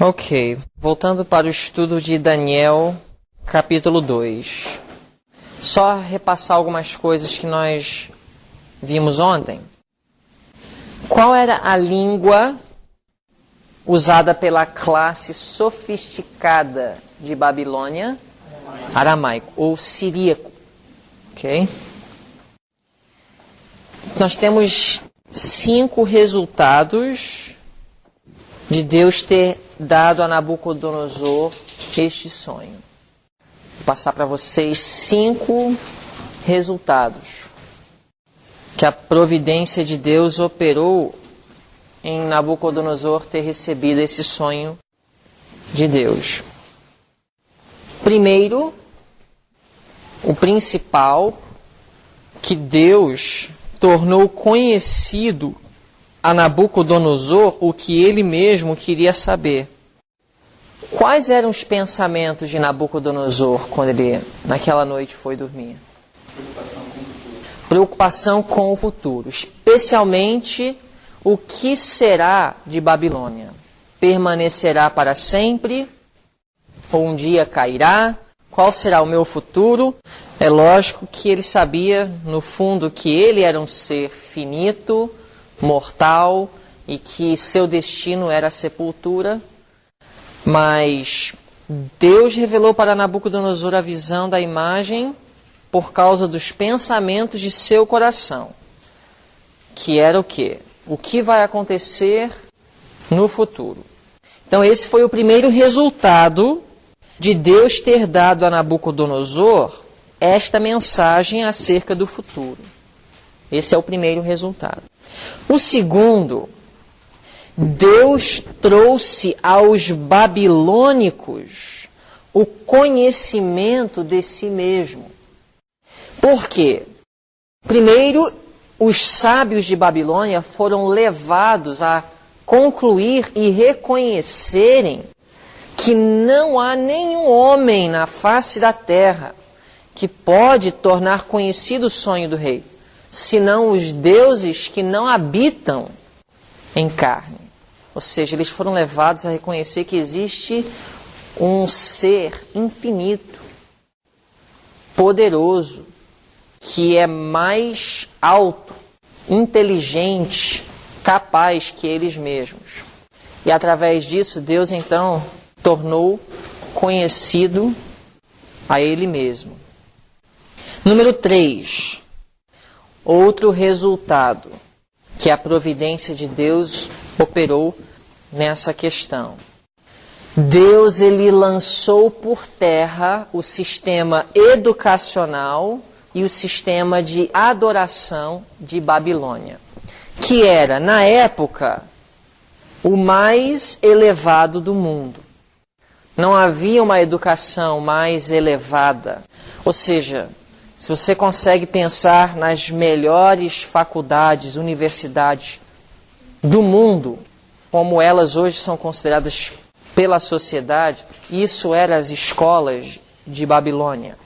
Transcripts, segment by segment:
Ok, voltando para o estudo de Daniel, capítulo 2. Só repassar algumas coisas que nós vimos ontem. Qual era a língua usada pela classe sofisticada de Babilônia? Aramaico, ou siríaco. Ok? Nós temos 5 resultados de Deus ter dado a Nabucodonosor este sonho. Vou passar para vocês 5 resultados que a providência de Deus operou em Nabucodonosor ter recebido esse sonho de Deus. Primeiro, o principal, que Deus tornou conhecido a Nabucodonosor o que ele mesmo queria saber. Quais eram os pensamentos de Nabucodonosor quando ele, naquela noite, foi dormir? Preocupação com o futuro, especialmente o que será de Babilônia. Permanecerá para sempre? Ou um dia cairá? Qual será o meu futuro? É lógico que ele sabia, no fundo, que ele era um ser finito, mortal, e que seu destino era a sepultura. Mas Deus revelou para Nabucodonosor a visão da imagem por causa dos pensamentos de seu coração. Que era o quê? O que vai acontecer no futuro. Então esse foi o primeiro resultado de Deus ter dado a Nabucodonosor esta mensagem acerca do futuro. Esse é o primeiro resultado. O segundo, Deus trouxe aos babilônicos o conhecimento de si mesmo. Por quê? Primeiro, os sábios de Babilônia foram levados a concluir e reconhecerem que não há nenhum homem na face da terra que pode tornar conhecido o sonho do rei, senão os deuses que não habitam em carne. Ou seja, eles foram levados a reconhecer que existe um ser infinito, poderoso, que é mais alto, inteligente, capaz que eles mesmos. E através disso, Deus então tornou conhecido a Ele mesmo. Número 3. Outro resultado que a providência de Deus operou nessa questão. Deus, ele lançou por terra o sistema educacional e o sistema de adoração de Babilônia, que era, na época, o mais elevado do mundo. Não havia uma educação mais elevada. Ou seja, se você consegue pensar nas melhores faculdades, universidades do mundo, como elas hoje são consideradas pela sociedade, isso eram as escolas de Babilônia.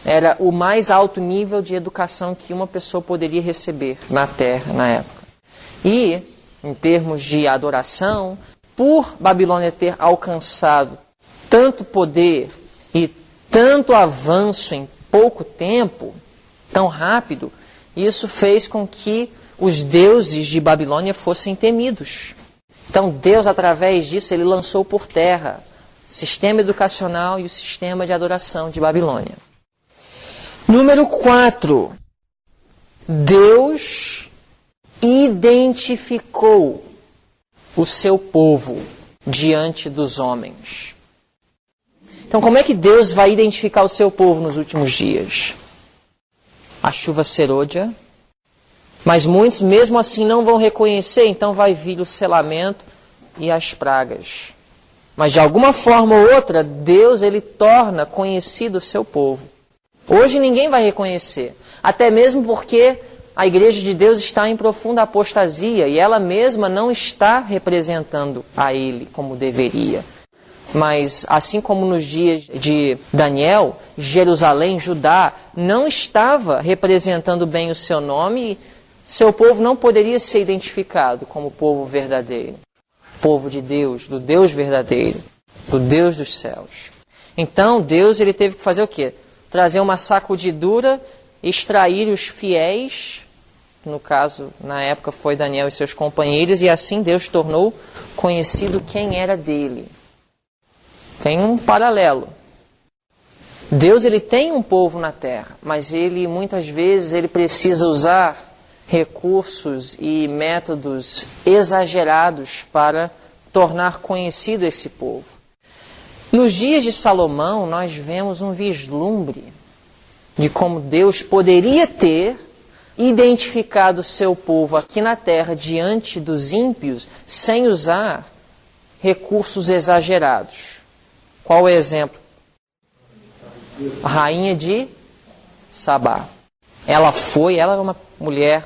Era o mais alto nível de educação que uma pessoa poderia receber na Terra, na época. E, em termos de adoração, por Babilônia ter alcançado tanto poder e tanto avanço em pouco tempo, tão rápido, isso fez com que os deuses de Babilônia fossem temidos. Então Deus, através disso, ele lançou por terra o sistema educacional e o sistema de adoração de Babilônia. Número 4. Deus identificou o seu povo diante dos homens. Então, como é que Deus vai identificar o seu povo nos últimos dias? A chuva serôdia, mas muitos mesmo assim não vão reconhecer, então vai vir o selamento e as pragas. Mas de alguma forma ou outra, Deus ele torna conhecido o seu povo. Hoje ninguém vai reconhecer, até mesmo porque a igreja de Deus está em profunda apostasia e ela mesma não está representando a Ele como deveria. Mas, assim como nos dias de Daniel, Jerusalém, Judá, não estava representando bem o seu nome, seu povo não poderia ser identificado como povo verdadeiro. povo de Deus, do Deus verdadeiro, do Deus dos céus. Então Deus ele teve que fazer o quê? Trazer uma sacudidura, extrair os fiéis, no caso, na época foi Daniel e seus companheiros, e assim Deus tornou conhecido quem era dele. Tem um paralelo. Deus ele tem um povo na terra, mas ele muitas vezes ele precisa usar recursos e métodos exagerados para tornar conhecido esse povo. Nos dias de Salomão, nós vemos um vislumbre de como Deus poderia ter identificado o seu povo aqui na terra diante dos ímpios sem usar recursos exagerados. Qual o exemplo? A rainha de Sabá. Ela era uma mulher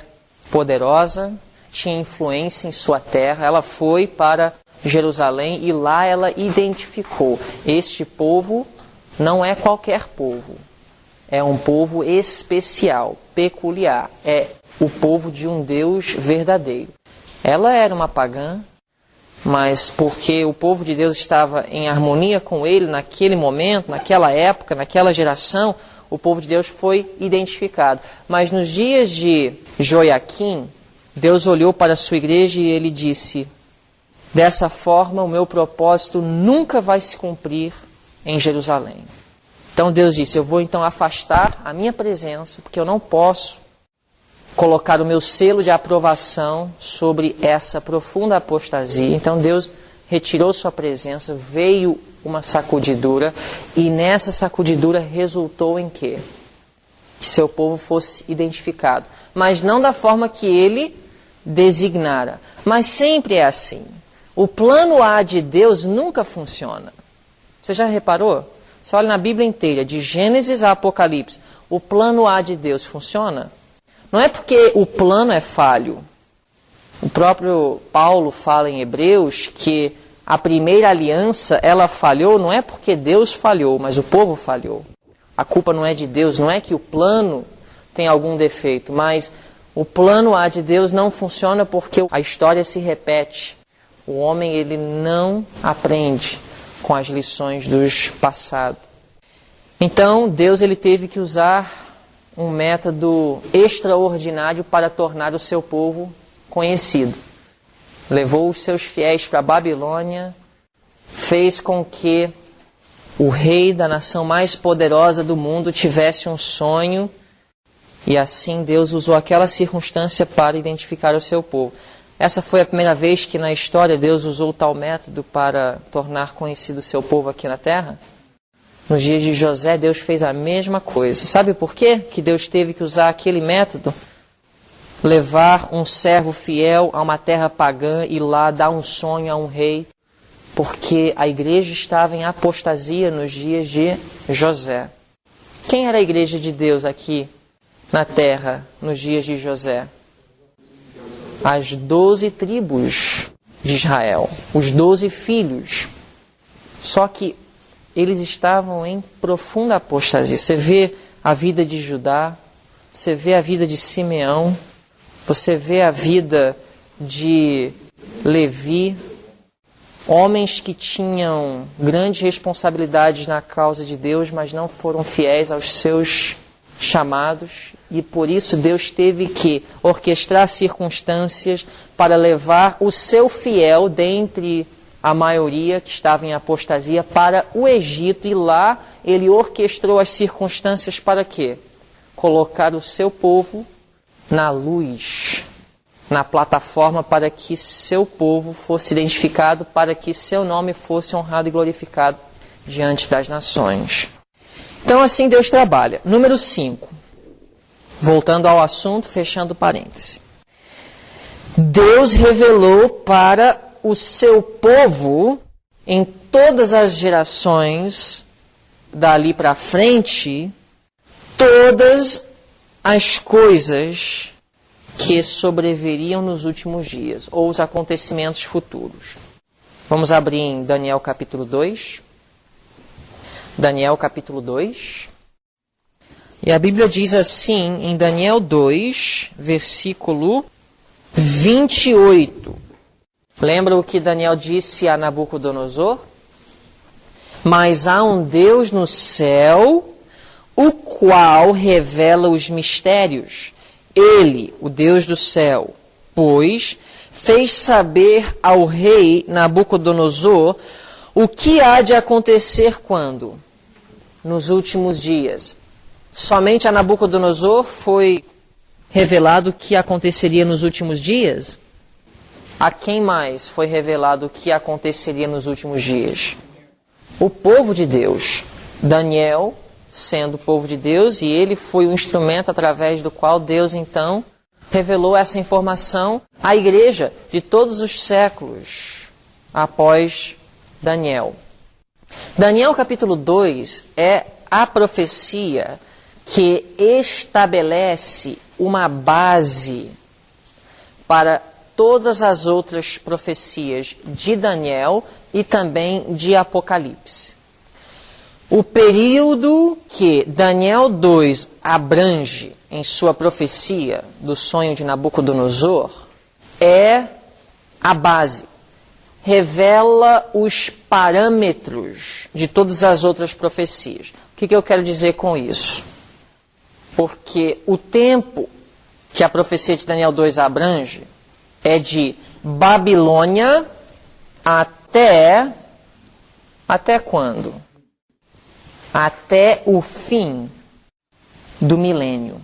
poderosa, tinha influência em sua terra, ela foi para Jerusalém e lá ela identificou: este povo não é qualquer povo, é um povo especial, peculiar, é o povo de um Deus verdadeiro. Ela era uma pagã, mas porque o povo de Deus estava em harmonia com ele naquele momento, naquela época, naquela geração, o povo de Deus foi identificado. Mas nos dias de Joaquim, Deus olhou para a sua igreja e ele disse: dessa forma o meu propósito nunca vai se cumprir em Jerusalém. Então Deus disse: eu vou então afastar a minha presença, porque eu não posso colocar o meu selo de aprovação sobre essa profunda apostasia. Então Deus retirou sua presença, veio uma sacudidura, e nessa sacudidura resultou em quê? Que seu povo fosse identificado. Mas não da forma que ele designara. Mas sempre é assim. O plano A de Deus nunca funciona. Você já reparou? Você olha na Bíblia inteira, de Gênesis a Apocalipse, o plano A de Deus funciona? Não é porque o plano é falho. O próprio Paulo fala em Hebreus que a primeira aliança, ela falhou, não é porque Deus falhou, mas o povo falhou. A culpa não é de Deus, não é que o plano tem algum defeito, mas o plano A de Deus não funciona porque a história se repete. O homem ele não aprende com as lições dos passados. Então Deus ele teve que usar um método extraordinário para tornar o seu povo conhecido. Levou os seus fiéis para a Babilônia, fez com que o rei da nação mais poderosa do mundo tivesse um sonho, e assim Deus usou aquela circunstância para identificar o seu povo. Essa foi a primeira vez que na história Deus usou tal método para tornar conhecido o seu povo aqui na terra? Nos dias de José, Deus fez a mesma coisa. Sabe por quê que Deus teve que usar aquele método? Levar um servo fiel a uma terra pagã e lá dar um sonho a um rei, porque a igreja estava em apostasia nos dias de José. Quem era a igreja de Deus aqui na terra nos dias de José? As 12 tribos de Israel, os 12 filhos. Só que eles estavam em profunda apostasia. Você vê a vida de Judá, você vê a vida de Simeão, você vê a vida de Levi, homens que tinham grandes responsabilidades na causa de Deus, mas não foram fiéis aos seus chamados, e por isso Deus teve que orquestrar circunstâncias para levar o seu fiel dentre a maioria que estava em apostasia para o Egito, e lá ele orquestrou as circunstâncias para quê? Colocar o seu povo na luz, na plataforma para que seu povo fosse identificado, para que seu nome fosse honrado e glorificado diante das nações. Então assim Deus trabalha. Número 5. Voltando ao assunto, fechando parênteses. Deus revelou para o seu povo, em todas as gerações, dali para frente, todas as coisas que sobreviriam nos últimos dias, ou os acontecimentos futuros. Vamos abrir em Daniel capítulo 2. Daniel capítulo 2. E a Bíblia diz assim, em Daniel 2, versículo 28. Lembra o que Daniel disse a Nabucodonosor? Mas há um Deus no céu, o qual revela os mistérios. Ele, o Deus do céu, pois fez saber ao rei Nabucodonosor o que há de acontecer quando? Nos últimos dias. Somente a Nabucodonosor foi revelado o que aconteceria nos últimos dias? A quem mais foi revelado o que aconteceria nos últimos dias? O povo de Deus. Daniel, sendo o povo de Deus, e ele foi o instrumento através do qual Deus, então, revelou essa informação à igreja de todos os séculos após Daniel. Daniel capítulo 2 é a profecia que estabelece uma base para todas as outras profecias de Daniel e também de Apocalipse. O período que Daniel 2 abrange em sua profecia do sonho de Nabucodonosor é a base. Revela os parâmetros de todas as outras profecias. O que eu quero dizer com isso? Porque o tempo que a profecia de Daniel 2 abrange é de Babilônia até quando? Até o fim do milênio.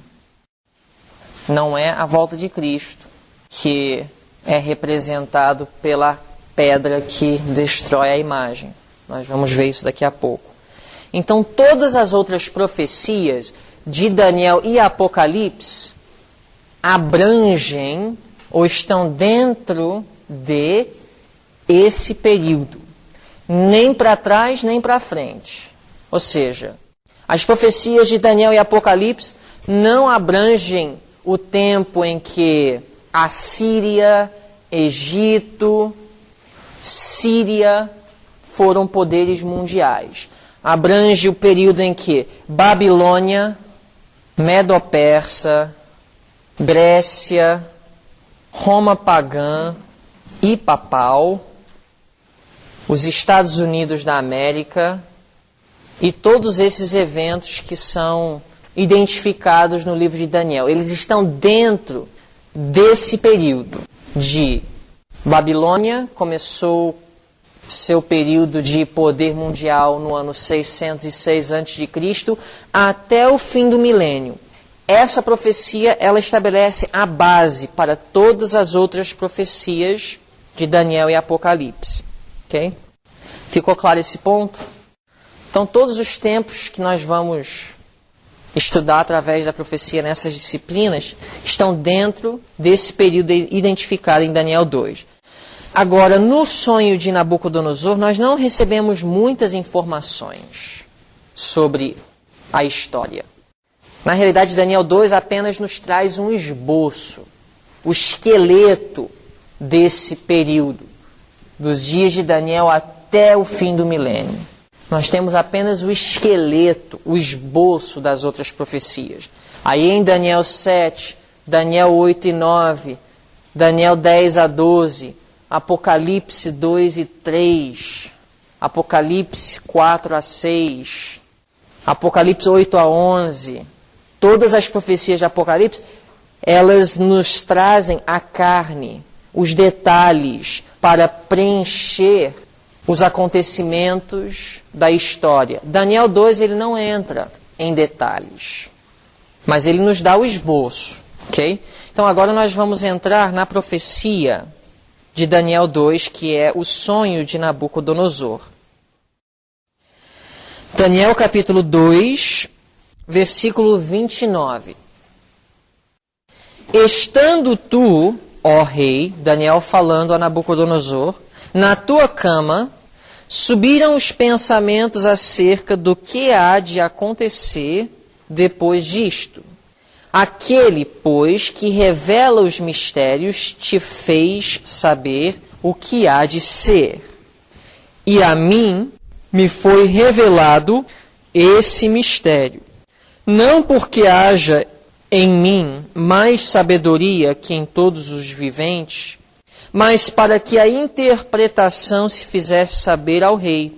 Não é a volta de Cristo, que é representado pela pedra que destrói a imagem. Nós vamos ver isso daqui a pouco. Então, todas as outras profecias de Daniel e Apocalipse abrangem ou estão dentro de esse período. Nem para trás, nem para frente. Ou seja, as profecias de Daniel e Apocalipse não abrangem o tempo em que a Síria, Egito, Síria foram poderes mundiais. Abrange o período em que Babilônia, Medo-Persa, Grécia, Roma pagã e papal, os Estados Unidos da América e todos esses eventos que são identificados no livro de Daniel. Eles estão dentro desse período de Babilônia, começou seu período de poder mundial no ano 606 a.C., até o fim do milênio. Essa profecia, ela estabelece a base para todas as outras profecias de Daniel e Apocalipse. Ok? Ficou claro esse ponto? Então, todos os tempos que nós vamos estudar através da profecia nessas disciplinas estão dentro desse período identificado em Daniel 2. Agora, no sonho de Nabucodonosor, nós não recebemos muitas informações sobre a história. Na realidade, Daniel 2 apenas nos traz um esboço, o esqueleto desse período, dos dias de Daniel até o fim do milênio. Nós temos apenas o esqueleto, o esboço das outras profecias. Aí em Daniel 7, Daniel 8 e 9, Daniel 10 a 12, Apocalipse 2 e 3, Apocalipse 4 a 6, Apocalipse 8 a 11, todas as profecias de Apocalipse, elas nos trazem a carne, os detalhes para preencher os acontecimentos da história. Daniel 2, ele não entra em detalhes, mas ele nos dá o esboço, ok? Então agora nós vamos entrar na profecia de Daniel 2, que é o sonho de Nabucodonosor. Daniel capítulo 2, versículo 29. Estando tu, ó rei, Daniel falando a Nabucodonosor, na tua cama, subiram os pensamentos acerca do que há de acontecer depois disto. Aquele, pois, que revela os mistérios, te fez saber o que há de ser. E a mim me foi revelado esse mistério. Não porque haja em mim mais sabedoria que em todos os viventes, mas para que a interpretação se fizesse saber ao rei,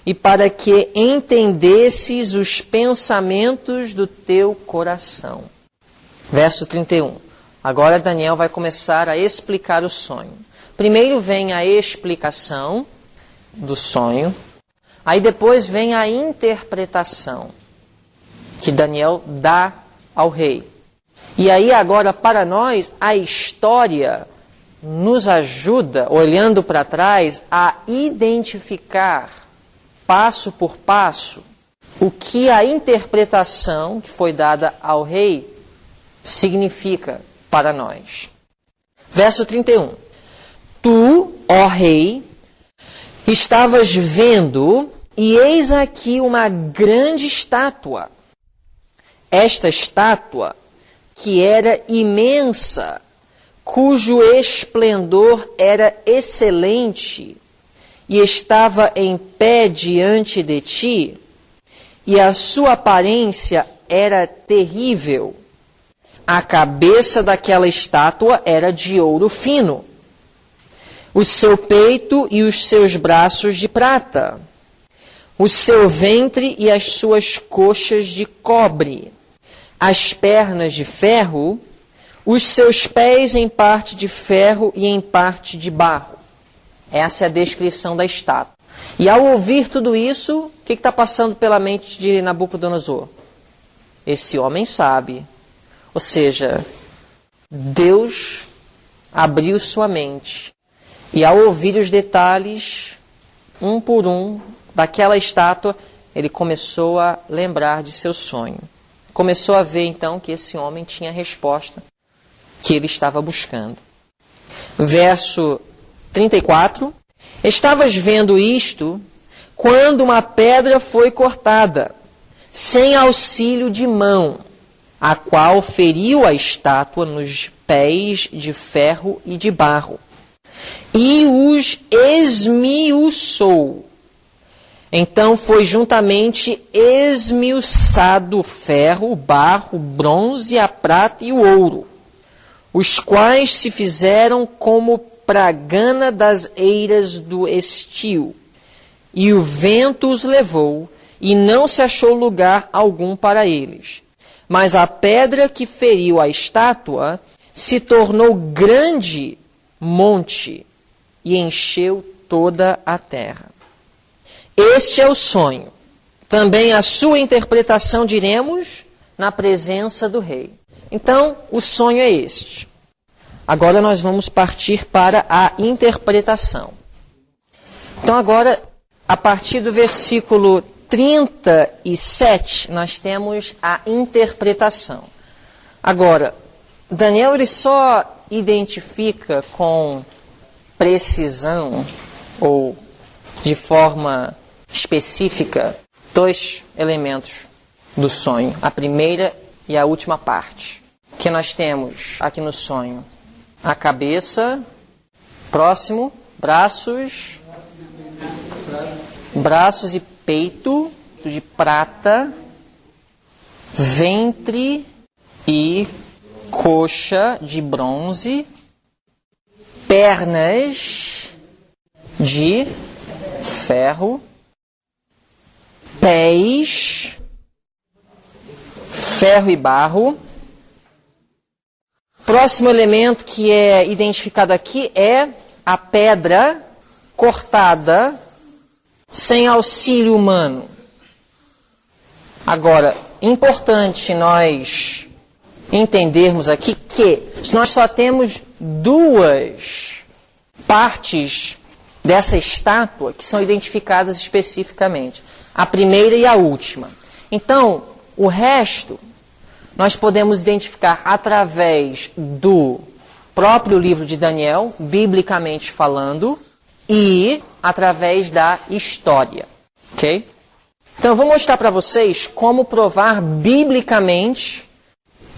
e para que entendesses os pensamentos do teu coração. Verso 31. Agora Daniel vai começar a explicar o sonho. Primeiro vem a explicação do sonho, aí depois vem a interpretação que Daniel dá ao rei. E aí agora para nós a história nos ajuda, olhando para trás, a identificar passo por passo o que a interpretação que foi dada ao rei significa para nós. Verso 31. Tu, ó rei, estavas vendo, e eis aqui uma grande estátua. Esta estátua, que era imensa, cujo esplendor era excelente, e estava em pé diante de ti, e a sua aparência era terrível. A cabeça daquela estátua era de ouro fino, o seu peito e os seus braços de prata, o seu ventre e as suas coxas de cobre, as pernas de ferro, os seus pés em parte de ferro e em parte de barro. Essa é a descrição da estátua. E ao ouvir tudo isso, o que está passando pela mente de Nabucodonosor? Esse homem sabe. Ou seja, Deus abriu sua mente. E ao ouvir os detalhes, um por um, daquela estátua, ele começou a lembrar de seu sonho. Começou a ver então que esse homem tinha a resposta que ele estava buscando. Verso 34. Estavas vendo isto quando uma pedra foi cortada, sem auxílio de mão, a qual feriu a estátua nos pés de ferro e de barro, e os esmiuçou. Então foi juntamente esmiuçado o ferro, o barro, o bronze, a prata e o ouro, os quais se fizeram como pragana das eiras do estio. E o vento os levou, e não se achou lugar algum para eles. Mas a pedra que feriu a estátua se tornou grande monte, e encheu toda a terra. Este é o sonho. Também a sua interpretação diremos na presença do rei. Então, o sonho é este. Agora nós vamos partir para a interpretação. Então agora, a partir do versículo 37, nós temos a interpretação. Agora, Daniel ele só identifica com precisão ou de forma específica dois elementos do sonho, a primeira e a última parte, que nós temos aqui no sonho. A cabeça, próximo, braços e peito de prata, ventre e coxa de bronze, pernas de ferro, pés, ferro e barro. Próximo elemento que é identificado aqui é a pedra cortada sem auxílio humano. Agora, importante nós entendermos aqui que nós só temos duas partes dessa estátua que são identificadas especificamente. A primeira e a última. Então, o resto nós podemos identificar através do próprio livro de Daniel, biblicamente falando, e através da história. Ok? Então eu vou mostrar para vocês como provar biblicamente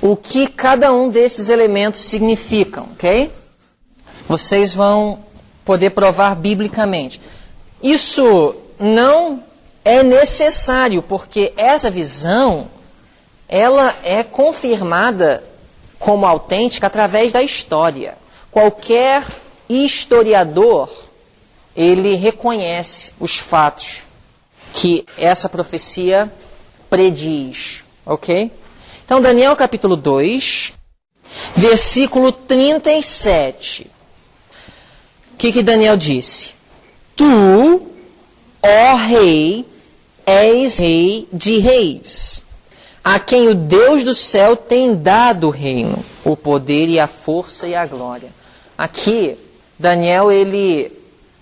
o que cada um desses elementos significam. Ok? Vocês vão poder provar biblicamente. Isso não é necessário, porque essa visão ela é confirmada como autêntica através da história. Qualquer historiador, ele reconhece os fatos que essa profecia prediz, ok? Então, Daniel capítulo 2, versículo 37. O que Daniel disse? Tu, ó rei, és rei de reis, a quem o Deus do céu tem dado o reino, o poder e a força e a glória. Aqui, Daniel, ele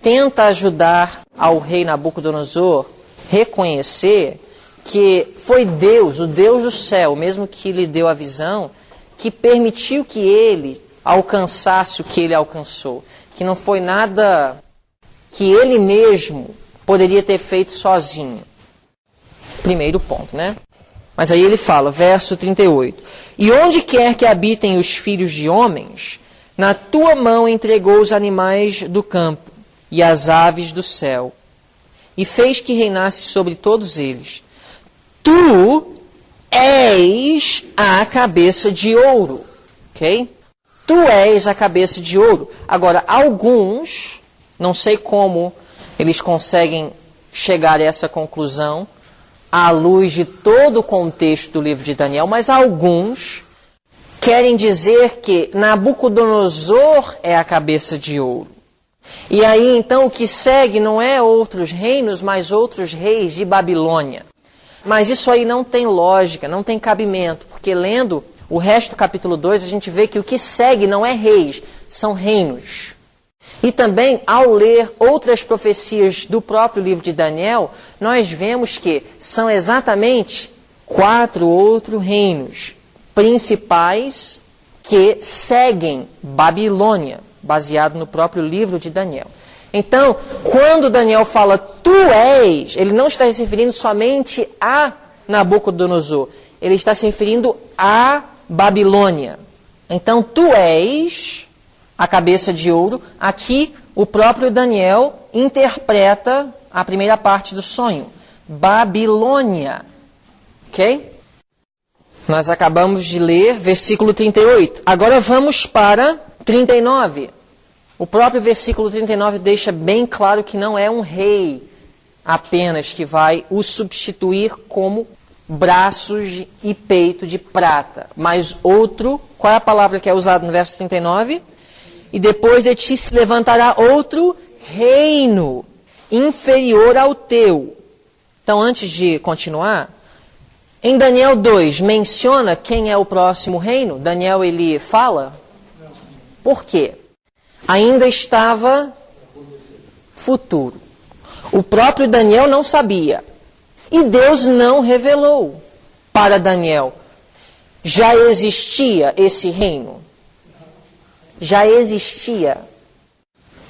tenta ajudar ao rei Nabucodonosor reconhecer que foi Deus, o Deus do céu, mesmo que lhe deu a visão, que permitiu que ele alcançasse o que ele alcançou. Que não foi nada que ele mesmo poderia ter feito sozinho. Primeiro ponto, né? Mas aí ele fala, verso 38. E onde quer que habitem os filhos de homens, na tua mão entregou os animais do campo e as aves do céu, e fez que reinasse sobre todos eles. Tu és a cabeça de ouro, ok? Tu és a cabeça de ouro. Agora, alguns, não sei como eles conseguem chegar a essa conclusão, à luz de todo o contexto do livro de Daniel, mas alguns querem dizer que Nabucodonosor é a cabeça de ouro. E aí, então, o que segue não é outros reinos, mas outros reis de Babilônia. Mas isso aí não tem lógica, não tem cabimento, porque lendo o resto do capítulo 2, a gente vê que o que segue não é reis, são reinos. E também, ao ler outras profecias do próprio livro de Daniel, nós vemos que são exatamente 4 outros reinos principais que seguem Babilônia, baseado no próprio livro de Daniel. Então, quando Daniel fala tu és, ele não está se referindo somente a Nabucodonosor, ele está se referindo a Babilônia. Então, tu és a cabeça de ouro. Aqui, o próprio Daniel interpreta a primeira parte do sonho. Babilônia. Ok? Nós acabamos de ler versículo 38. Agora vamos para 39. O próprio versículo 39 deixa bem claro que não é um rei apenas que vai o substituir como braços e peito de prata, mas outro. Qual é a palavra que é usada no verso 39? E depois de ti se levantará outro reino, inferior ao teu. Então, antes de continuar, em Daniel 2, menciona quem é o próximo reino? Daniel, ele fala? Por quê? Ainda estava futuro. O próprio Daniel não sabia. E Deus não revelou para Daniel. Já existia esse reino? Já existia.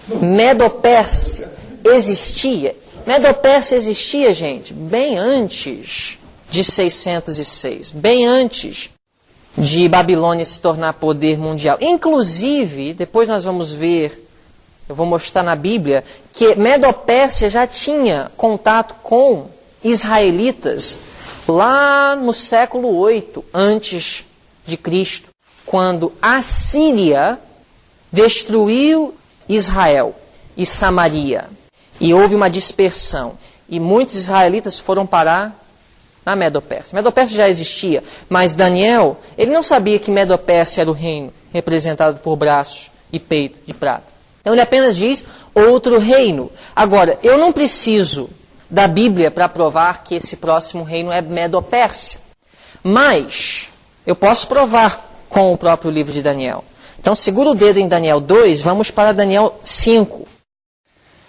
Medo-Pérsia existia. Medo-Pérsia existia, gente, bem antes de 606. Bem antes de Babilônia se tornar poder mundial. Inclusive, depois nós vamos ver, eu vou mostrar na Bíblia, que Medo-Pérsia já tinha contato com israelitas lá no século 8 antes de Cristo, quando a Síria destruiu Israel e Samaria. E houve uma dispersão. E muitos israelitas foram parar na Medo-Pérsia. Medo-Pérsia já existia, mas Daniel, ele não sabia que Medo-Pérsia era o reino representado por braços e peito de prata. Então ele apenas diz outro reino. Agora, eu não preciso da Bíblia para provar que esse próximo reino é Medo-Pérsia. Mas eu posso provar com o próprio livro de Daniel. Então segura o dedo em Daniel 2, vamos para Daniel 5.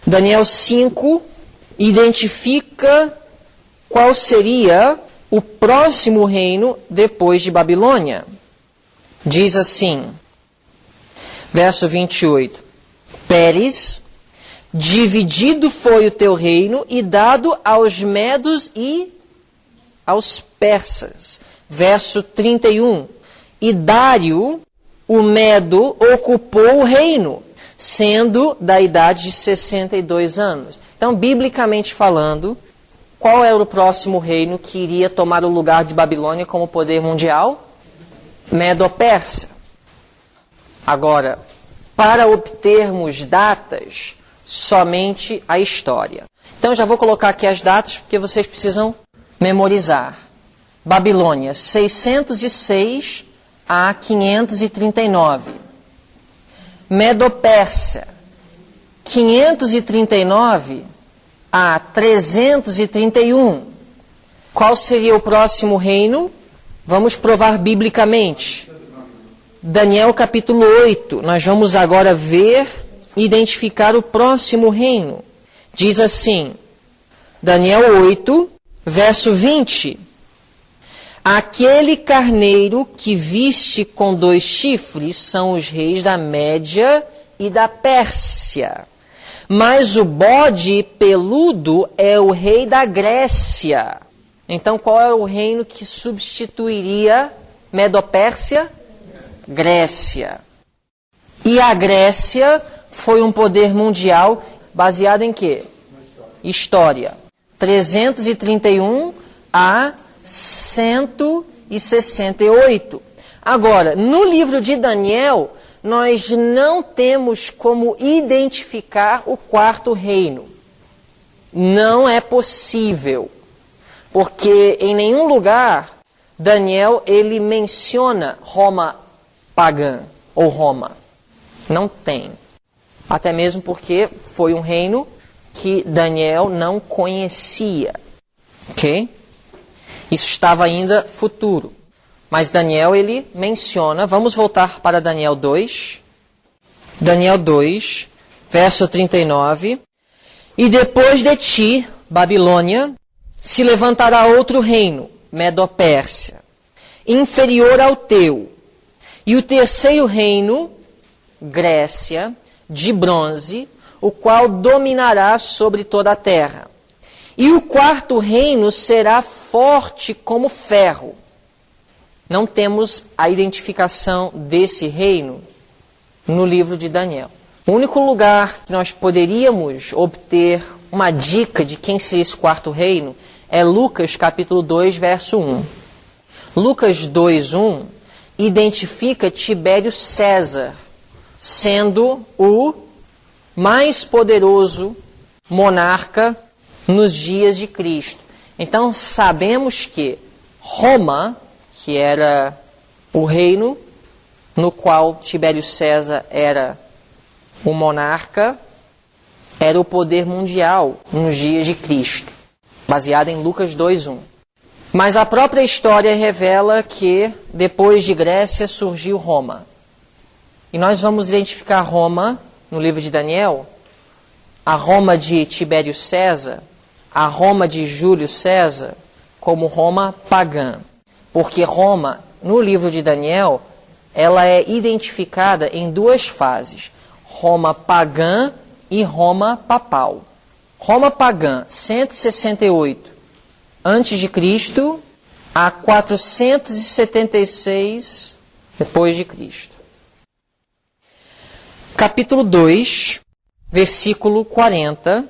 Daniel 5 identifica qual seria o próximo reino depois de Babilônia. Diz assim, verso 28. Pérez, dividido foi o teu reino e dado aos medos e aos persas. Verso 31. E Dário, o medo, ocupou o reino, sendo da idade de 62 anos. Então, biblicamente falando, qual era o próximo reino que iria tomar o lugar de Babilônia como poder mundial? Medo-Pérsia. Agora, para obtermos datas, somente a história. Então já vou colocar aqui as datas, porque vocês precisam memorizar. Babilônia, 606 a 539. Medo-Pérsia, 539 a 331. Qual seria o próximo reino? Vamos provar biblicamente. Daniel capítulo 8. Nós vamos agora ver e identificar o próximo reino. Diz assim, Daniel 8, verso 20. Aquele carneiro que viste com 2 chifres são os reis da Média e da Pérsia. Mas o bode peludo é o rei da Grécia. Então, qual é o reino que substituiria Medo-Pérsia? Grécia. E a Grécia foi um poder mundial baseado em quê? História. 331 a 168. Agora, no livro de Daniel, nós não temos como identificar o 4º reino. Não é possível. Porque em nenhum lugar Daniel ele menciona Roma pagã ou Roma. Não tem. Até mesmo porque foi um reino que Daniel não conhecia. Ok? Isso estava ainda futuro. Mas Daniel ele menciona, vamos voltar para Daniel 2. Daniel 2, verso 39. E depois de ti, Babilônia, se levantará outro reino, Medo-Pérsia, inferior ao teu. E o terceiro reino, Grécia, de bronze, o qual dominará sobre toda a terra. E o 4º reino será forte como ferro. Não temos a identificação desse reino no livro de Daniel. O único lugar que nós poderíamos obter uma dica de quem seria esse 4º reino é Lucas capítulo 2, verso 1. Lucas 2, 1 identifica Tibério César sendo o mais poderoso monarca nos dias de Cristo. Então sabemos que Roma, que era o reino no qual Tibério César era o monarca, era o poder mundial nos dias de Cristo, baseado em Lucas 2:1. Mas a própria história revela que depois de Grécia surgiu Roma. E nós vamos identificar Roma no livro de Daniel, a Roma de Tibério César, a Roma de Júlio César, como Roma pagã. Porque Roma, no livro de Daniel, ela é identificada em 2 fases: Roma pagã e Roma papal. Roma pagã, 168 a.C. a 476 depois de Cristo. Capítulo 2, versículo 40.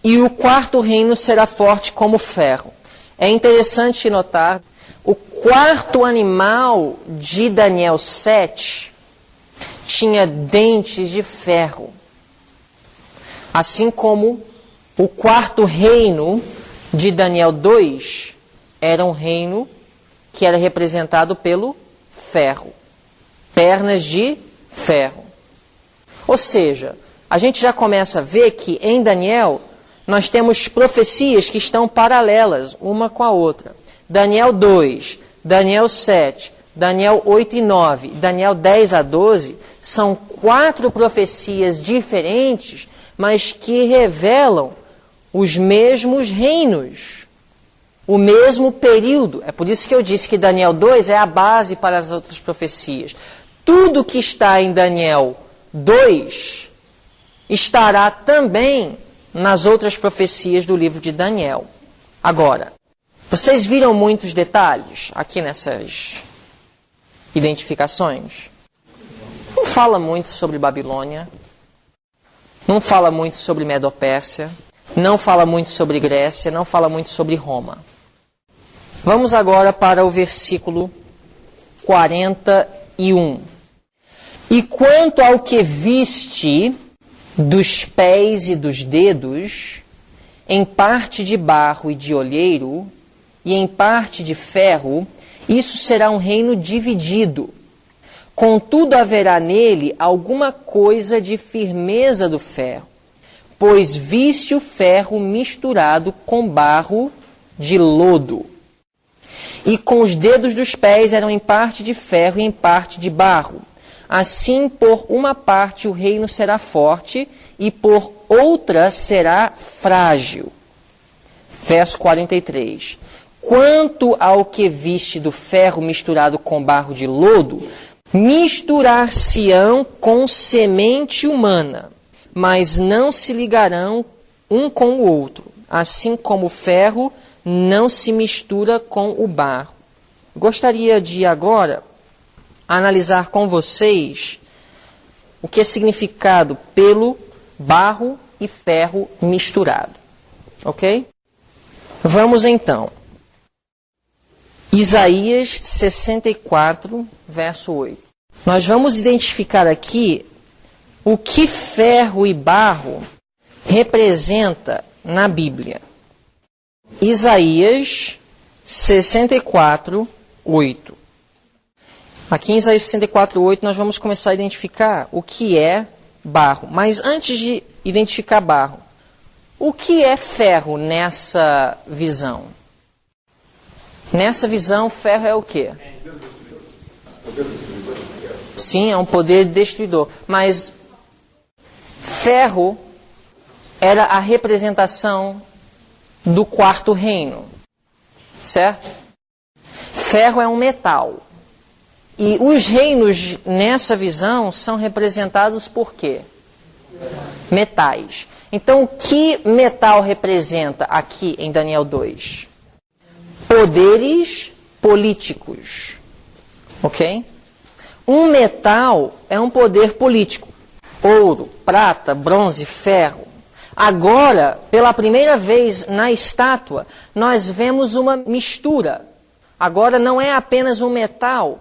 E o 4º reino será forte como ferro. É interessante notar, o 4º animal de Daniel 7 tinha dentes de ferro. Assim como o 4º reino de Daniel 2 era um reino que era representado pelo ferro. Pernas de ferro. Ou seja, a gente já começa a ver que em Daniel nós temos profecias que estão paralelas uma com a outra. Daniel 2, Daniel 7, Daniel 8 e 9, Daniel 10 a 12 são 4 profecias diferentes, mas que revelam os mesmos reinos, o mesmo período. É por isso que eu disse que Daniel 2 é a base para as outras profecias. Tudo que está em Daniel 2 estará também nas outras profecias do livro de Daniel. Agora, vocês viram muitos detalhes aqui nessas identificações? Não fala muito sobre Babilônia, não fala muito sobre Medo-Pérsia, não fala muito sobre Grécia, não fala muito sobre Roma. Vamos agora para o versículo 41. E quanto ao que viste dos pés e dos dedos, em parte de barro e de olheiro, e em parte de ferro, isso será um reino dividido. Contudo, haverá nele alguma coisa de firmeza do ferro, pois viste o ferro misturado com barro de lodo. E com os dedos dos pés eram em parte de ferro e em parte de barro. Assim, por uma parte o reino será forte, e por outra será frágil. Verso 43. Quanto ao que viste do ferro misturado com barro de lodo, misturar-se-ão com semente humana, mas não se ligarão um com o outro, assim como o ferro não se mistura com o barro. Gostaria de agora analisar com vocês o que é significado pelo barro e ferro misturado. Ok? Vamos então. Isaías 64, verso 8. Nós vamos identificar aqui o que ferro e barro representa na Bíblia. Isaías 64, 8. Aqui em Isaías 64, 8 nós vamos começar a identificar o que é barro. Mas antes de identificar barro, o que é ferro nessa visão? Nessa visão, ferro é o quê? Sim, é um poder destruidor. Mas ferro era a representação do quarto reino. Certo? Ferro é um metal. E os reinos nessa visão são representados por quê? Metais. Então, o que metal representa aqui em Daniel 2? Poderes políticos. Ok? Um metal é um poder político. Ouro, prata, bronze, ferro. Agora, pela primeira vez na estátua, nós vemos uma mistura. Agora não é apenas um metal,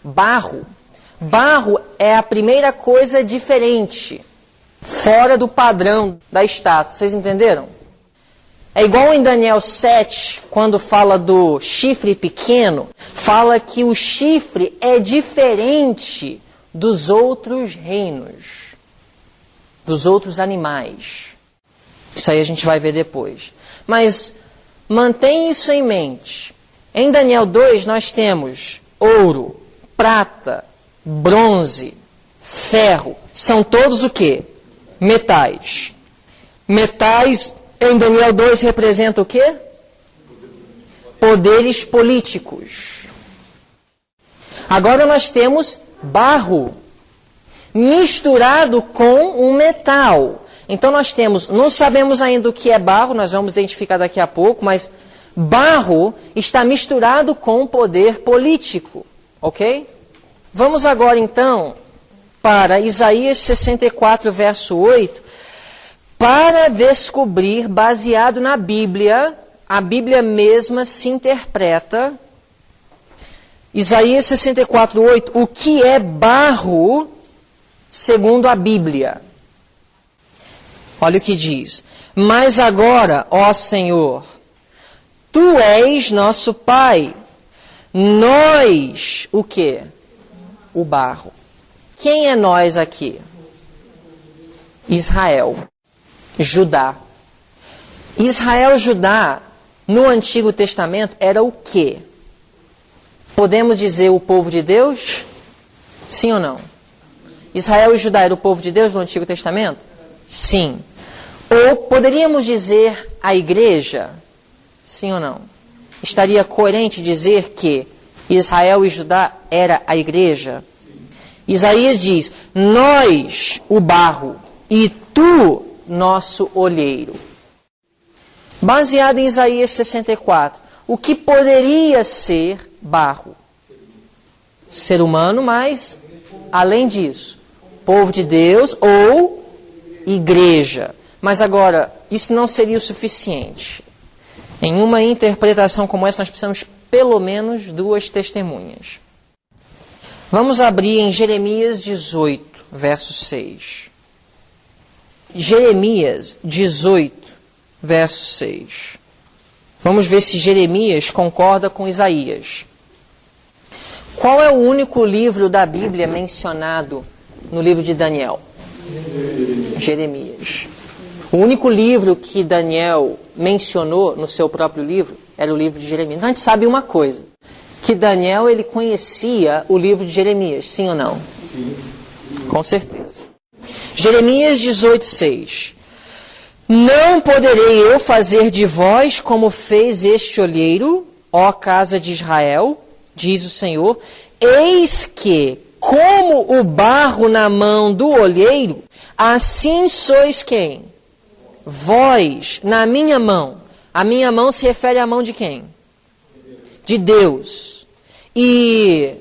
barro. Barro é a primeira coisa diferente, fora do padrão da estátua. Vocês entenderam? É igual em Daniel 7, quando fala do chifre pequeno, fala que o chifre é diferente dos outros reinos, dos outros animais. Isso aí a gente vai ver depois. Mas mantém isso em mente. Em Daniel 2 nós temos ouro, prata, bronze, ferro. São todos o quê? Metais. Metais em Daniel 2 representa o quê? Poderes políticos. Agora nós temos barro misturado com um metal. Então nós temos, não sabemos ainda o que é barro, nós vamos identificar daqui a pouco, mas barro está misturado com poder político. Ok? Vamos agora então para Isaías 64, verso 8, para descobrir, baseado na Bíblia, a Bíblia mesma se interpreta. Isaías 64, 8, o que é barro segundo a Bíblia? Olha o que diz. Mas agora, ó Senhor, Tu és nosso Pai, nós, o quê? O barro. Quem é nós aqui? Israel. Judá. Israel, Judá, no Antigo Testamento, era o quê? Podemos dizer o povo de Deus? Sim ou não? Israel e Judá era o povo de Deus no Antigo Testamento? Sim. Ou poderíamos dizer a igreja? Sim ou não? Estaria coerente dizer que Israel e Judá era a igreja? Isaías diz, nós, o barro, e tu, nosso olheiro. Baseado em Isaías 64, o que poderia ser barro? Ser humano, mas, além disso, povo de Deus ou igreja. Mas agora, isso não seria o suficiente. Em uma interpretação como essa, nós precisamos pelo menos duas testemunhas. Vamos abrir em Jeremias 18, verso 6. Jeremias 18, verso 6. Vamos ver se Jeremias concorda com Isaías. Qual é o único livro da Bíblia mencionado no livro de Daniel? Jeremias. O único livro que Daniel mencionou no seu próprio livro era o livro de Jeremias. Então a gente sabe uma coisa, que Daniel ele conhecia o livro de Jeremias, sim ou não? Sim. Com certeza. Jeremias 18, 6. Não poderei eu fazer de vós como fez este olheiro, ó casa de Israel, diz o Senhor, eis que, como o barro na mão do olheiro, assim sois quem? Vós, na minha mão. A minha mão se refere à mão de quem? De Deus. E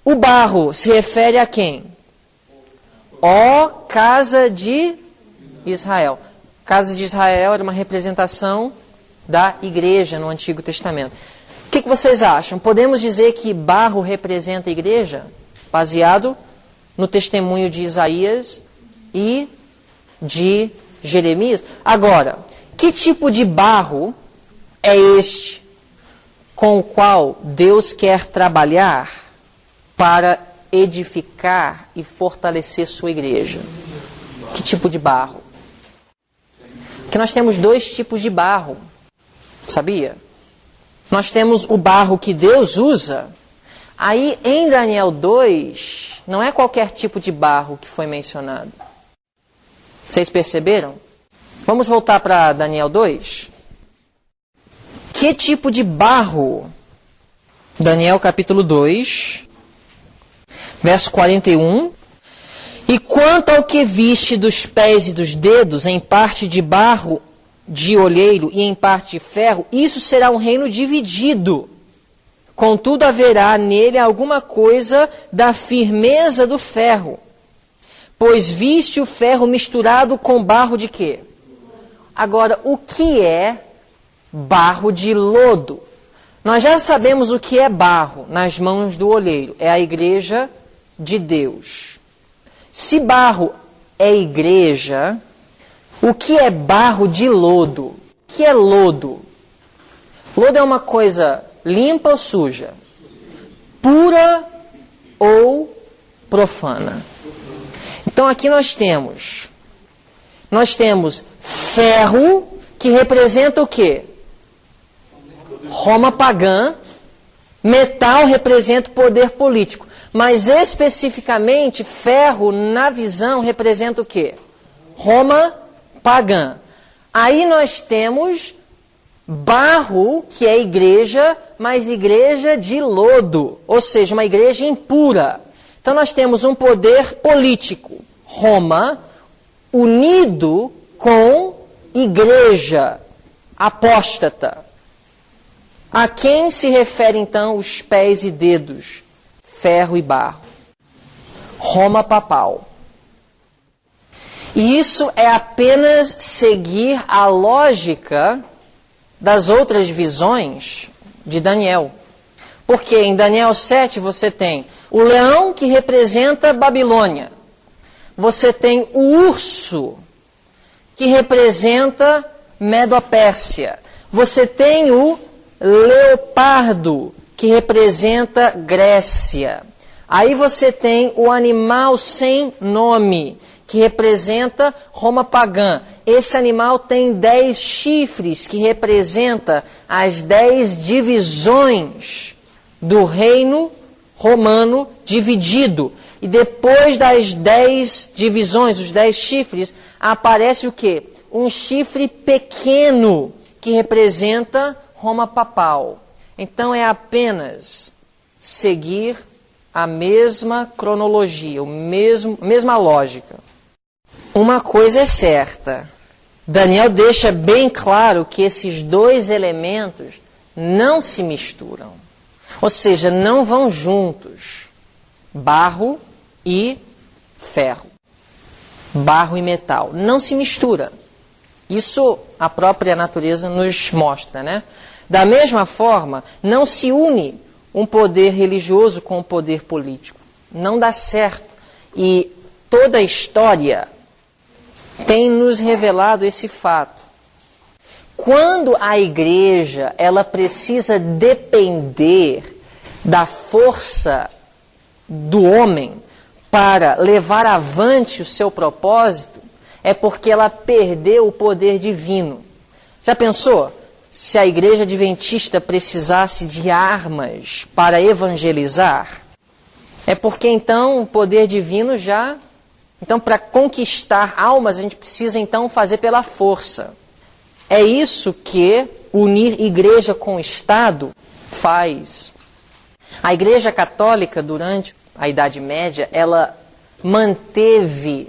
o barro se refere a quem? Ó casa de Israel. Casa de Israel era uma representação da igreja no Antigo Testamento. O que vocês acham? Podemos dizer que barro representa a igreja? Baseado no testemunho de Isaías e de Jeremias. Agora, que tipo de barro é este com o qual Deus quer trabalhar para edificar e fortalecer sua igreja? Que tipo de barro? Porque nós temos dois tipos de barro, sabia? Nós temos o barro que Deus usa. Aí em Daniel 2, não é qualquer tipo de barro que foi mencionado. Vocês perceberam? Vamos voltar para Daniel 2. Que tipo de barro? Daniel capítulo 2, verso 41. E quanto ao que viste dos pés e dos dedos, em parte de barro de olheiro e em parte de ferro, isso será um reino dividido. Contudo, haverá nele alguma coisa da firmeza do ferro. Pois viste o ferro misturado com barro de quê? Agora, o que é barro de lodo? Nós já sabemos o que é barro nas mãos do olheiro. É a igreja de Deus. Se barro é igreja, o que é barro de lodo? O que é lodo? Lodo é uma coisa limpa ou suja? Pura ou profana? Então aqui nós temos ferro, que representa o quê? Roma pagã. Metal representa o poder político. Mas especificamente, ferro, na visão, representa o quê? Roma pagã. Aí nós temos barro, que é igreja, mas igreja de lodo. Ou seja, uma igreja impura. Então nós temos um poder político, Roma, unido com igreja apóstata. A quem se refere então os pés e dedos? Ferro e barro. Roma papal. E isso é apenas seguir a lógica das outras visões de Daniel. Porque em Daniel 7 você tem o leão que representa Babilônia. Você tem o urso que representa Medo-Pérsia. Você tem o leopardo que representa Grécia. Aí você tem o animal sem nome, que representa Roma pagã. Esse animal tem 10 chifres, que representa as 10 divisões do reino romano dividido. E depois das 10 divisões, os 10 chifres, aparece o quê? Um chifre pequeno, que representa Roma papal. Então é apenas seguir a mesma cronologia, mesma lógica. Uma coisa é certa, Daniel deixa bem claro que esses dois elementos não se misturam. Ou seja, não vão juntos. Barro e ferro. Barro e metal. Não se mistura. Isso a própria natureza nos mostra, né? Da mesma forma, não se une um poder religioso com o poder político. não dá certo. E toda a história tem nos revelado esse fato. Quando a igreja ela precisa depender da força do homem para levar avante o seu propósito, é porque ela perdeu o poder divino. Já pensou? Se a igreja adventista precisasse de armas para evangelizar, é porque então o poder divino já... Então, para conquistar almas, a gente precisa então fazer pela força. É isso que unir igreja com Estado faz. A Igreja Católica, durante a Idade Média, ela manteve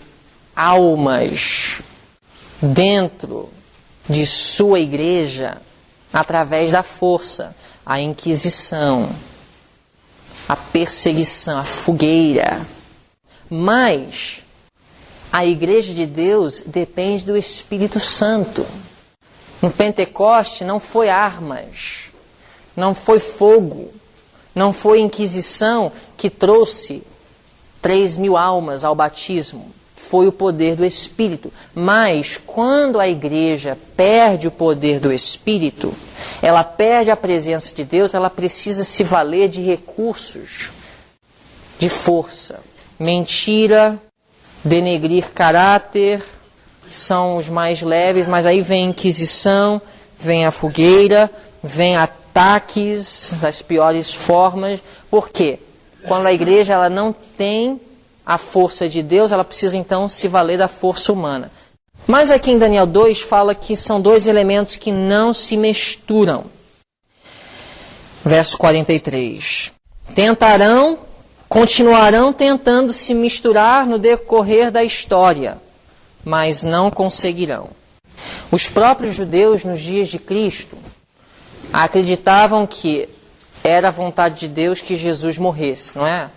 almas dentro de sua igreja através da força, a Inquisição, a perseguição, a fogueira. Mas a Igreja de Deus depende do Espírito Santo. No Pentecoste não foi armas, não foi fogo, não foi Inquisição que trouxe 3.000 almas ao batismo. Foi o poder do Espírito. Mas quando a igreja perde o poder do Espírito, ela perde a presença de Deus, ela precisa se valer de recursos, de força. Mentira, denegrir caráter, são os mais leves, mas aí vem a Inquisição, vem a fogueira, vem ataques das piores formas. Por quê? Quando a igreja ela não tem a força de Deus, ela precisa então se valer da força humana. Mas aqui em Daniel 2 fala que são dois elementos que não se misturam. Verso 43. Continuarão tentando se misturar no decorrer da história, mas não conseguirão. Os próprios judeus nos dias de Cristo acreditavam que era a vontade de Deus que Jesus morresse, não é?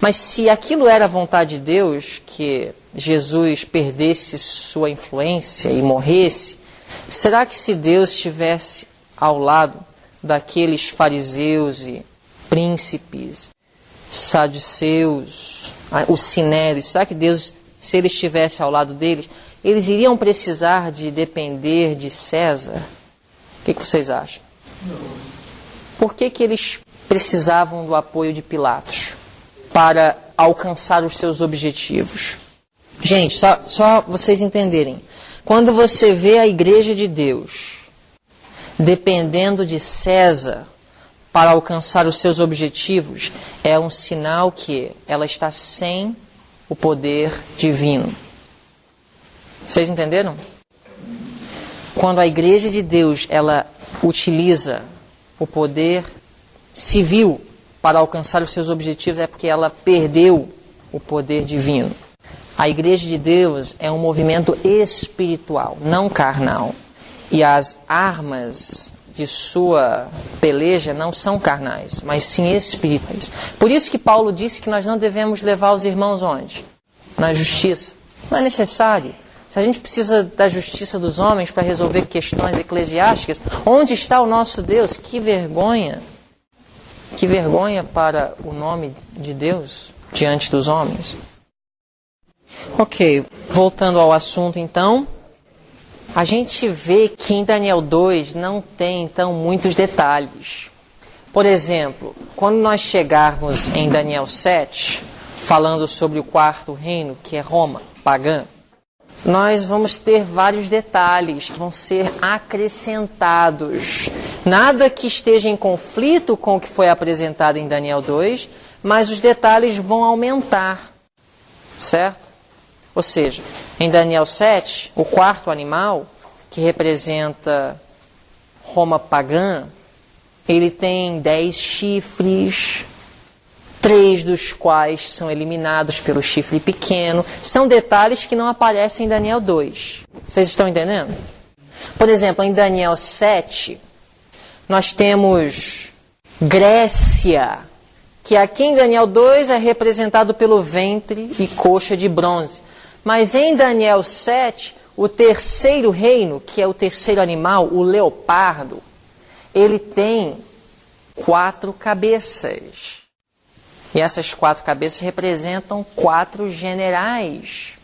Mas se aquilo era a vontade de Deus, que Jesus perdesse sua influência e morresse, será que se Deus estivesse ao lado daqueles fariseus e príncipes, saduceus, os sinédrios, será que Deus, se ele estivesse ao lado deles, eles iriam precisar de depender de César? O que vocês acham? Por que eles precisavam do apoio de Pilatos para alcançar os seus objetivos? Gente, só vocês entenderem. Quando você vê a igreja de Deus dependendo de César para alcançar os seus objetivos, é um sinal que ela está sem o poder divino. Vocês entenderam? Quando a igreja de Deus ela utiliza o poder civil para alcançar os seus objetivos, é porque ela perdeu o poder divino. A igreja de Deus é um movimento espiritual, não carnal. E as armas de sua peleja não são carnais, mas sim espirituais. Por isso que Paulo disse que nós não devemos levar os irmãos onde? Na justiça. Não é necessário. Se a gente precisa da justiça dos homens para resolver questões eclesiásticas, onde está o nosso Deus? Que vergonha! Que vergonha para o nome de Deus diante dos homens. Ok, voltando ao assunto então, a gente vê que em Daniel 2 não tem então muitos detalhes. Por exemplo, quando nós chegarmos em Daniel 7, falando sobre o quarto reino, que é Roma pagã, nós vamos ter vários detalhes que vão ser acrescentados. Nada que esteja em conflito com o que foi apresentado em Daniel 2, mas os detalhes vão aumentar, certo? Ou seja, em Daniel 7, o quarto animal, que representa Roma pagã, ele tem 10 chifres, 3 dos quais são eliminados pelo chifre pequeno. São detalhes que não aparecem em Daniel 2. Vocês estão entendendo? Por exemplo, em Daniel 7, nós temos Grécia, que aqui em Daniel 2 é representado pelo ventre e coxa de bronze. Mas em Daniel 7, o terceiro reino, que é o terceiro animal, o leopardo, ele tem 4 cabeças. E essas 4 cabeças representam 4 generais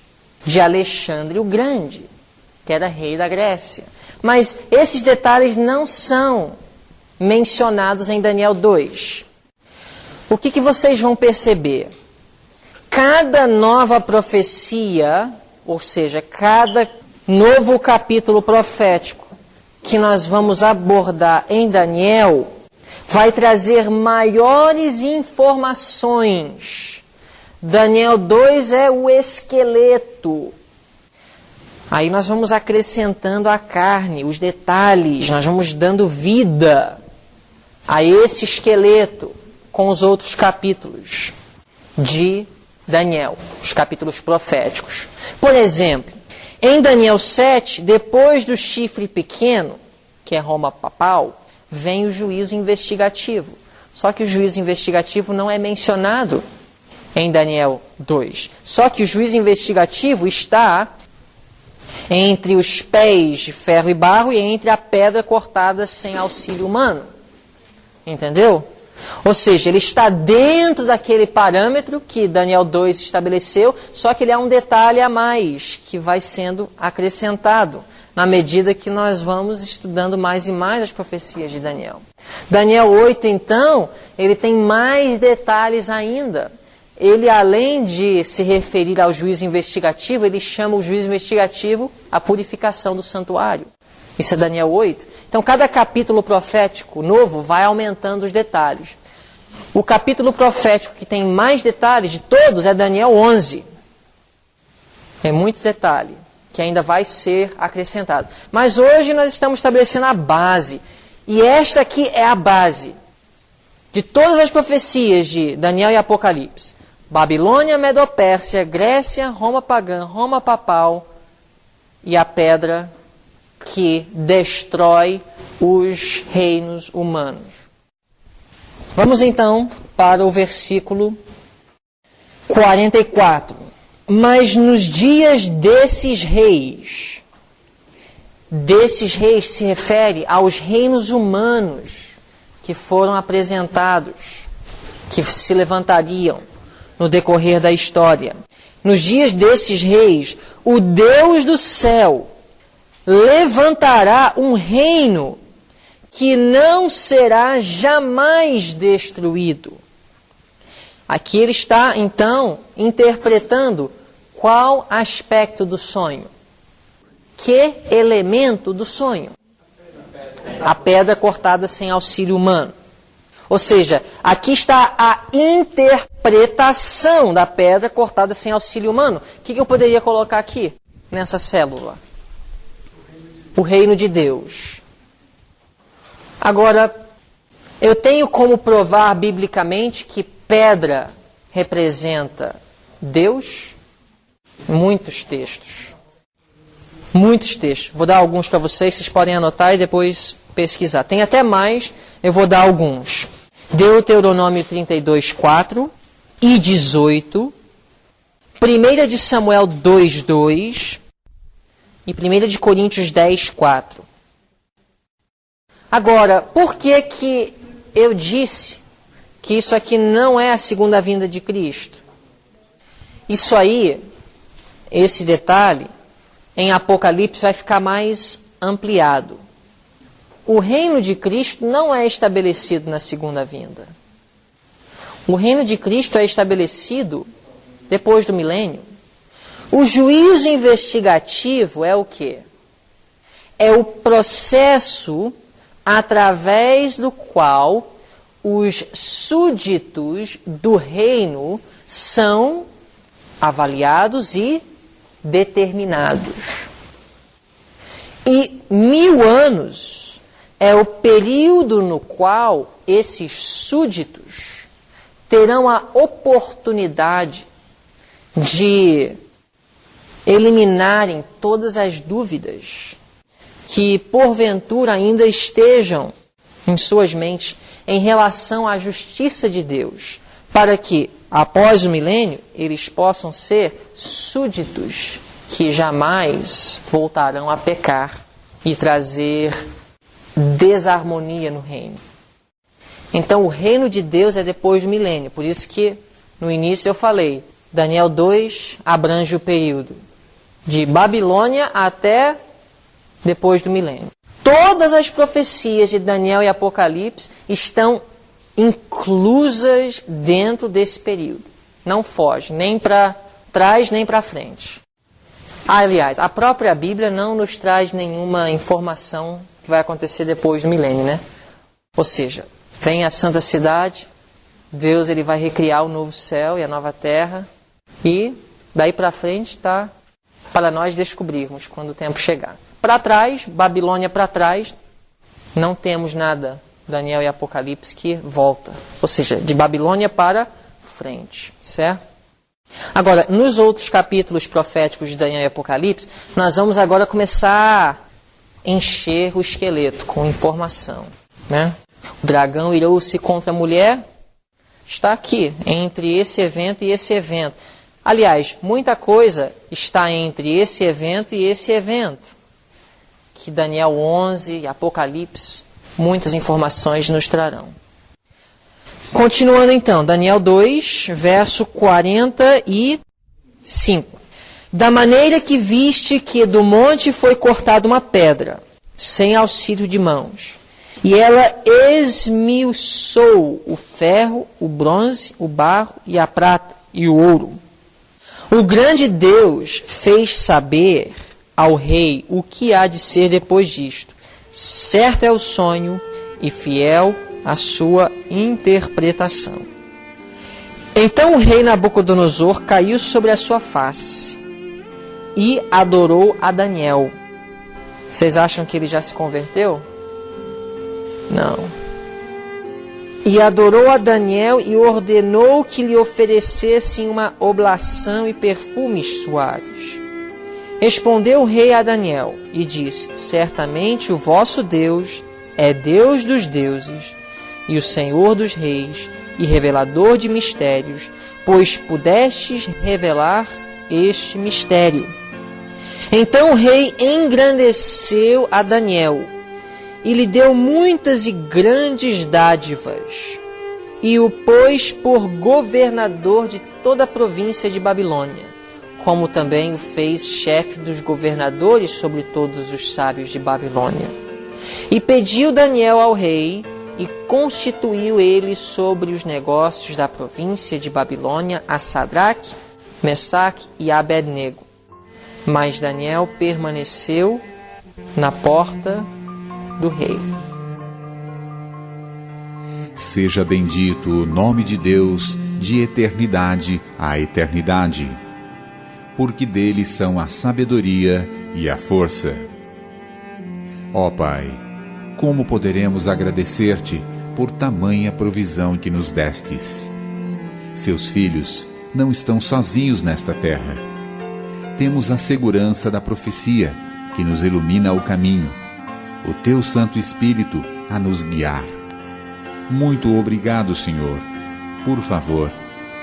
de Alexandre o Grande, que era rei da Grécia. Mas esses detalhes não são mencionados em Daniel 2. O que vocês vão perceber? Cada nova profecia, ou seja, cada novo capítulo profético que nós vamos abordar em Daniel, vai trazer maiores informações. Daniel 2 é o esqueleto. Aí nós vamos acrescentando a carne, os detalhes, nós vamos dando vida a esse esqueleto com os outros capítulos de Daniel, os capítulos proféticos. Por exemplo, em Daniel 7, depois do chifre pequeno, que é Roma papal, vem o juízo investigativo. Só que o juízo investigativo não é mencionado em Daniel 2. Só que o juízo investigativo está entre os pés de ferro e barro e entre a pedra cortada sem auxílio humano. Entendeu? Ou seja, ele está dentro daquele parâmetro que Daniel 2 estabeleceu, só que ele é um detalhe a mais, que vai sendo acrescentado na medida que nós vamos estudando mais e mais as profecias de Daniel. Daniel 8, então, ele tem mais detalhes ainda. Ele, além de se referir ao juízo investigativo, ele chama o juízo investigativo a purificação do santuário. Isso é Daniel 8. Então, cada capítulo profético novo vai aumentando os detalhes. O capítulo profético que tem mais detalhes de todos é Daniel 11. É muito detalhe, que ainda vai ser acrescentado. Mas hoje nós estamos estabelecendo a base. E esta aqui é a base de todas as profecias de Daniel e Apocalipse. Babilônia, Medo-Pérsia, Grécia, Roma pagã, Roma papal e a pedra que destrói os reinos humanos. Vamos então para o versículo 44. Mas nos dias desses reis se refere aos reinos humanos que foram apresentados, que se levantariam no decorrer da história. Nos dias desses reis, o Deus do céu levantará um reino que não será jamais destruído. Aqui ele está, então, interpretando qual aspecto do sonho. Que elemento do sonho? A pedra cortada sem auxílio humano. Ou seja, aqui está a interpretação da pedra cortada sem auxílio humano. O que eu poderia colocar aqui, nessa célula? O reino de Deus. Agora, eu tenho como provar biblicamente que pedra representa Deus? Muitos textos. Muitos textos. Vou dar alguns para vocês podem anotar e depois pesquisar. Tem até mais, eu vou dar alguns. Deuteronômio 32, 4 e 18. 1 de Samuel 2, 2 e 1 de Coríntios 10, 4. Agora, por que eu disse que isso aqui não é a segunda vinda de Cristo? Isso aí, esse detalhe, em Apocalipse vai ficar mais ampliado. O reino de Cristo não é estabelecido na segunda vinda. O reino de Cristo é estabelecido depois do milênio. O juízo investigativo é o quê? É o processo através do qual os súditos do reino são avaliados e determinados. E 1000 anos é o período no qual esses súditos terão a oportunidade de eliminarem todas as dúvidas que porventura ainda estejam em suas mentes em relação à justiça de Deus, para que, após o milênio, eles possam ser súditos que jamais voltarão a pecar e trazer desarmonia no reino. Então o reino de Deus é depois do milênio. Por isso que no início eu falei, Daniel 2 abrange o período de Babilônia até depois do milênio. Todas as profecias de Daniel e Apocalipse estão inclusas dentro desse período. Não foge, nem para trás, nem para frente. Aliás, a própria Bíblia não nos traz nenhuma informação que vai acontecer depois do milênio, né? Ou seja, vem a Santa Cidade, Deus ele vai recriar o novo céu e a nova terra, e daí para frente está para nós descobrirmos quando o tempo chegar. Para trás, Babilônia para trás, não temos nada, Daniel e Apocalipse, que volta. Ou seja, de Babilônia para frente, certo? Agora, nos outros capítulos proféticos de Daniel e Apocalipse, nós vamos agora começar a encher o esqueleto com informação, né? O dragão irou-se contra a mulher, está aqui, entre esse evento e esse evento. Aliás, muita coisa está entre esse evento e esse evento, que Daniel 11 e Apocalipse, muitas informações nos trarão. Continuando então, Daniel 2, verso 45. Da maneira que viste que do monte foi cortada uma pedra, sem auxílio de mãos, e ela esmiuçou o ferro, o bronze, o barro e a prata e o ouro. O grande Deus fez saber ao rei o que há de ser depois disto. Certo é o sonho e fiel a sua interpretação. Então o rei Nabucodonosor caiu sobre a sua face e adorou a Daniel. Vocês acham que ele já se converteu? Não. E adorou a Daniel e ordenou que lhe oferecessem uma oblação e perfumes suaves. Respondeu o rei a Daniel e disse: certamente o vosso Deus é Deus dos deuses e o Senhor dos reis e revelador de mistérios, pois pudestes revelar este mistério. Então o rei engrandeceu a Daniel e lhe deu muitas e grandes dádivas, e o pôs por governador de toda a província de Babilônia, como também o fez chefe dos governadores sobre todos os sábios de Babilônia. E pediu Daniel ao rei, e constituiu ele sobre os negócios da província de Babilônia a Sadraque, Mesaque e Abednego. Mas Daniel permaneceu na porta do rei. Seja bendito o nome de Deus de eternidade a eternidade, porque dele são a sabedoria e a força. Ó Pai, como poderemos agradecer-te por tamanha provisão que nos destes? Seus filhos não estão sozinhos nesta terra. Temos a segurança da profecia que nos ilumina o caminho, o teu Santo Espírito a nos guiar. Muito obrigado, Senhor. Por favor,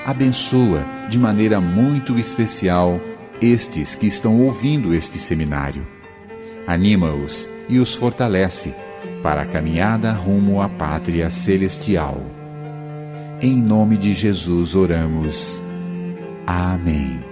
abençoa de maneira muito especial estes que estão ouvindo este seminário. Anima-os e os fortalece para a caminhada rumo à pátria celestial. Em nome de Jesus oramos. Amém.